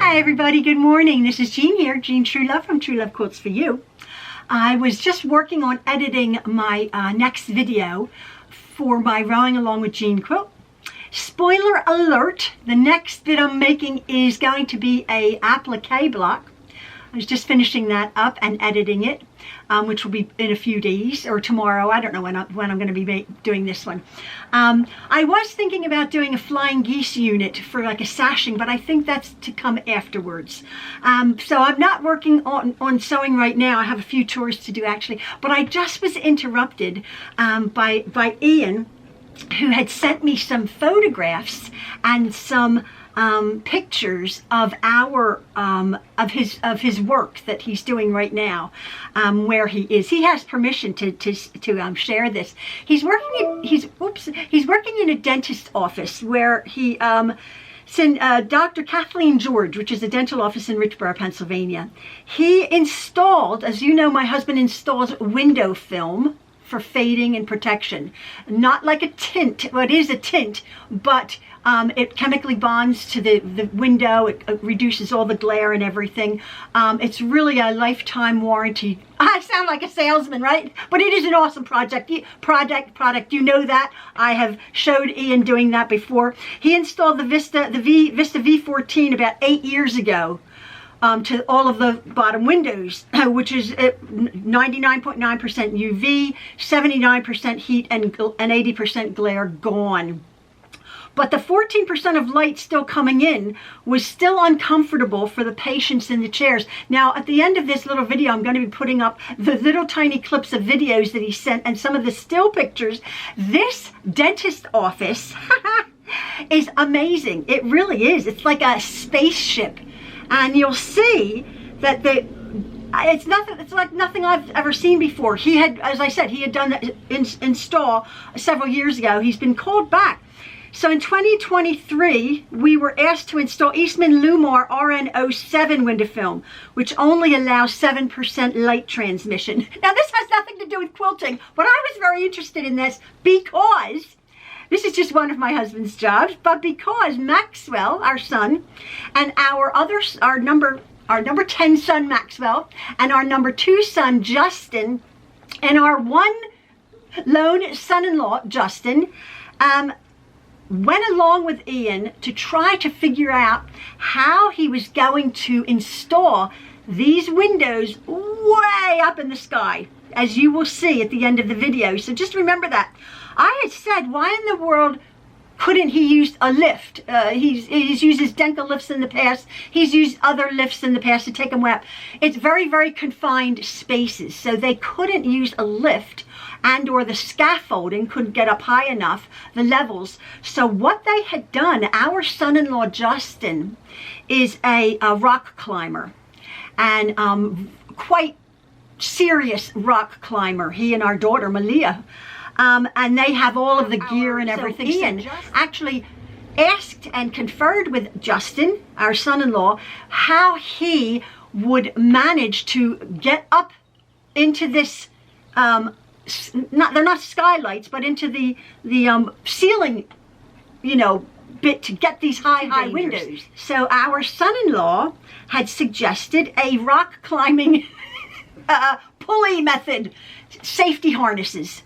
Hi everybody, good morning. This is Jean here, Jean Truelove from Truelove Quilts for You. I was just working on editing my next video for my Rowing Along with Jean quilt. Spoiler alert, the next that I'm making is going to be a applique block. I was just finishing that up and editing it, which will be in a few days or tomorrow. I don't know when I'm going to be doing this one. I was thinking about doing a flying geese unit for like a sashing, but I think that's to come afterwards. So I'm not working on sewing right now. I have a few chores to do actually, but I just was interrupted by Ian, who had sent me some photographs and some pictures of his work that he's doing right now, where he is. He has permission to share this. He's working in a dentist's office where he it's in Dr. Kathleen George, which is a dental office in Richboro, Pennsylvania. He installed, as you know, my husband installs window film for fading and protection. Not like a tint, well, it is a tint, but it chemically bonds to the window. It reduces all the glare and everything. It's really a lifetime warranty. I sound like a salesman, right? But it is an awesome product. You know that. I have showed Ian doing that before. He installed the Vista V14 about 8 years ago. To all of the bottom windows, which is 99.9% UV, 79% heat, and 80% glare gone. But the 14% of light still coming in was still uncomfortable for the patients in the chairs. Now, at the end of this little video, I'm going to be putting up the little tiny clips of videos that he sent and some of the still pictures. This dentist office is amazing. It really is. It's like a spaceship. And you'll see that it's like nothing I've ever seen before. He had, as I said, he had done that install several years ago. He's been called back. So in 2023, we were asked to install Eastman Lumar RN07 window film, which only allows 7% light transmission. Now this has nothing to do with quilting, but I was very interested in this because this is just one of my husband's jobs, but because Maxwell, our son, and our number 10 son Maxwell, and our number 2 son Justin, and our one lone son-in-law Justin, went along with Ian to try to figure out how he was going to install these windows way up in the sky, as you will see at the end of the video. So just remember that. I had said, why in the world couldn't he use a lift? He's used his Denka lifts in the past. He's used other lifts in the past to take them way up. It's very, very confined spaces, so they couldn't use a lift, and or the scaffolding couldn't get up high enough, the levels. So what they had done, our son-in-law Justin is a rock climber, and quite serious rock climber. He and our daughter Malia. And they have all of the gear and everything. So Ian actually asked and conferred with Justin, our son-in-law, how he would manage to get up into this, they're not skylights, but into the ceiling, bit to get these high windows. So our son-in-law had suggested a rock climbing pulley method, safety harnesses,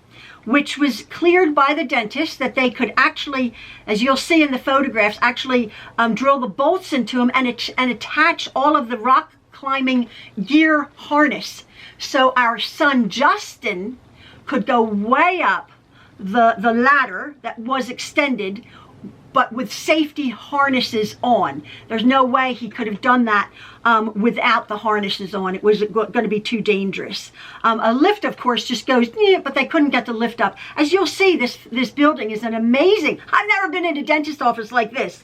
which was cleared by the dentist, that they could actually, as you'll see in the photographs, actually drill the bolts into them and attach all of the rock climbing gear harness. So our son Justin could go way up the ladder that was extended, but with safety harnesses on. There's no way he could have done that without the harnesses on. It was going to be too dangerous. A lift, of course, just goes, but they couldn't get the lift up. As you'll see, this building is an amazing, I've never been in a dentist office like this.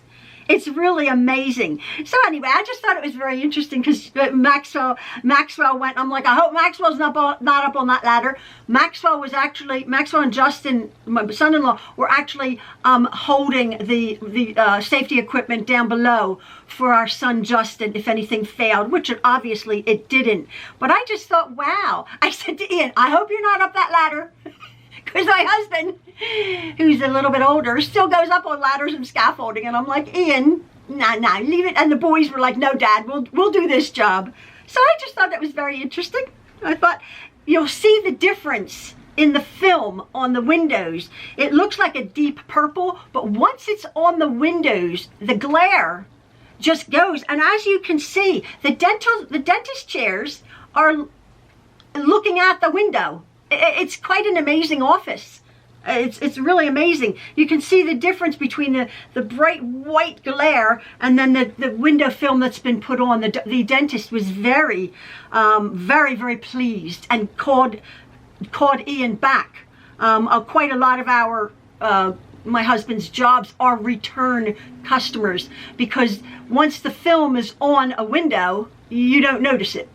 It's really amazing. So anyway, I just thought it was very interesting because Maxwell went, I'm like, I hope Maxwell's not up on that ladder. Maxwell and Justin, my son-in-law, were actually holding the safety equipment down below for our son Justin if anything failed, which obviously it didn't. But I just thought, wow. I said to Ian, I hope you're not up that ladder. Because my husband, who's a little bit older, still goes up on ladders and scaffolding. And I'm like, Ian, nah, leave it. And the boys were like, no, Dad, we'll do this job. So I just thought that was very interesting. I thought, you'll see the difference in the film on the windows. It looks like a deep purple, but once it's on the windows, the glare just goes. And as you can see, the dentist chairs are looking out the window. It's quite an amazing office. It's really amazing. You can see the difference between the bright white glare and then the window film that's been put on. The dentist was very, very pleased and called Ian back. Quite a lot of our my husband's jobs are return customers, because once the film is on a window, you don't notice it.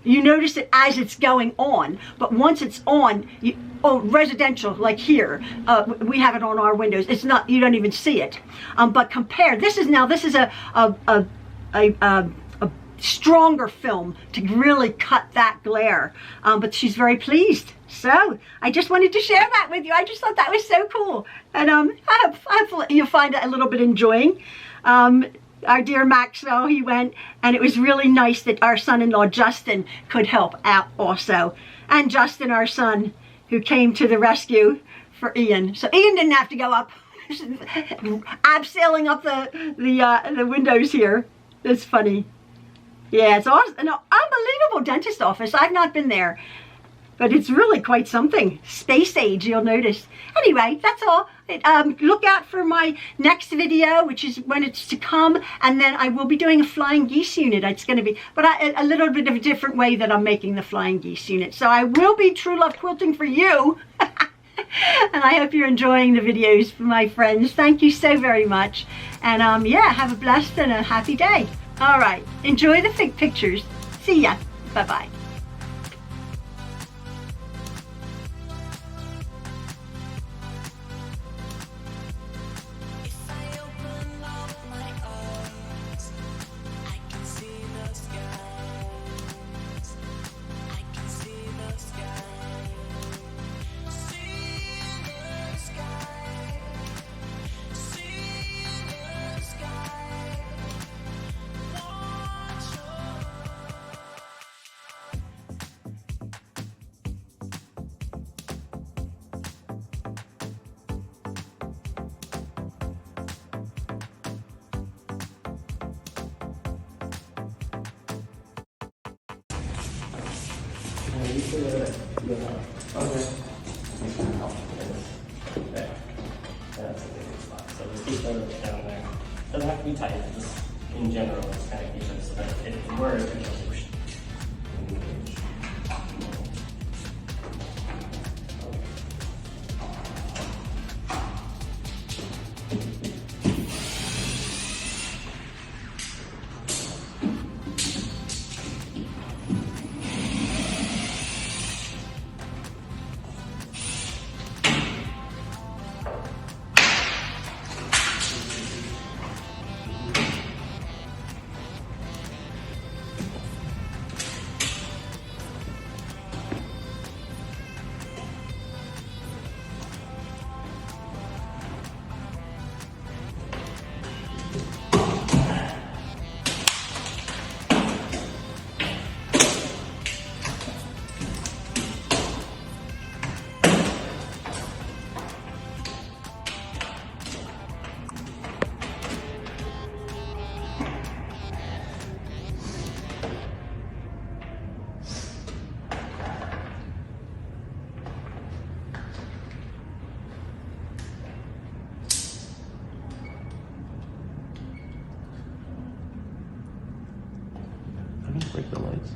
You notice it as it's going on, but once it's on, residential, like here, we have it on our windows. It's not, you don't even see it. But compare, this is a stronger film to really cut that glare. But she's very pleased. So I just wanted to share that with you. I just thought that was so cool. And I hope you'll find it a little bit enjoying. Our dear Maxwell, he went, and it was really nice that our son-in-law Justin could help out also. And Justin, our son, who came to the rescue for Ian. So Ian didn't have to go up, abseiling up the windows here. It's funny. Yeah, it's awesome. An unbelievable dentist office. I've not been there, but it's really quite something. Space age, you'll notice. Anyway, that's all. Look out for my next video, which is when it's to come, and then I will be doing a flying geese unit. It's going to be, but a little bit of a different way that I'm making the flying geese unit. So I will be True Love Quilting for you. And I hope you're enjoying the videos, my friends. Thank you so very much. And yeah, have a blessed and a happy day. All right, enjoy the fig pictures. See ya. Bye-bye. Okay. There. That's a good spot. So just keep those down there. Doesn't have to be tight, just in general, just kind of keep it so that if it were to go push. Break the lights.